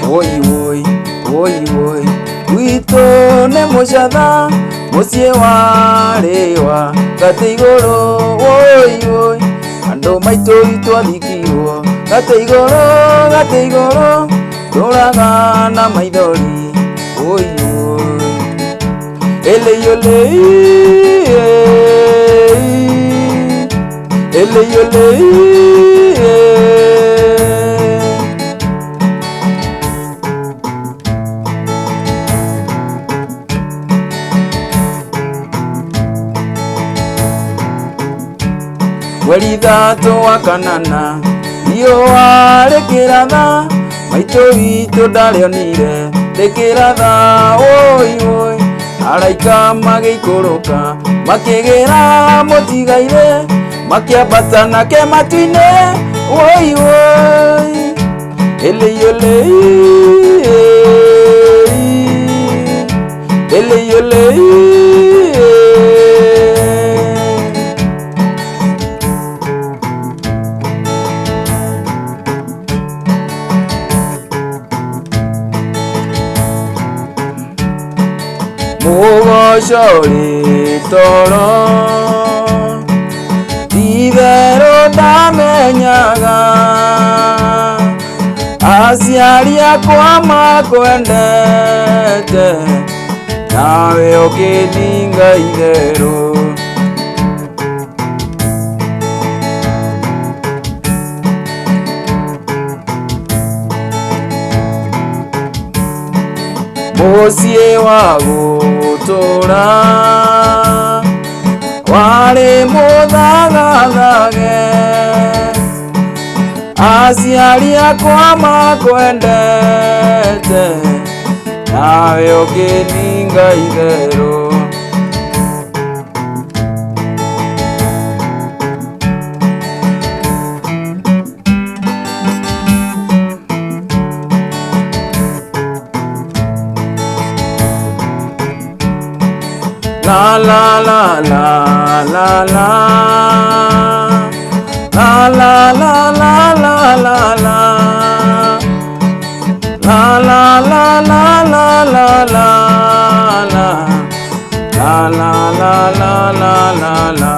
Woi woi, woi woi, wito ne mojada, mosie warewa, gate igoro. Woi woi, ando maito itwa dikiro, gate igoro, doraga na maidori. Woi woi, ele yole, ele yole. Mweri thatu wa kanana iyo warekeratha, maito witũ ndarĩonire rĩkĩratha. Woi woi, araika magĩikũrũka makĩgĩra mũtigaire, makĩambata nake matu-inĩ. Woi woi, eleyole, eleyole. Mugoco ritoro itherũ ndamenyaga, aciari akwa makwendete, nawe ũkĩninga itherũ. Mũciĩ wa gũtũũra warĩ mũthagathage, aciari akwa makwendete, nawe ũkĩninga itherũ. La la la la la la, la la la la la la la, la la la la la la la, la la la la la la la.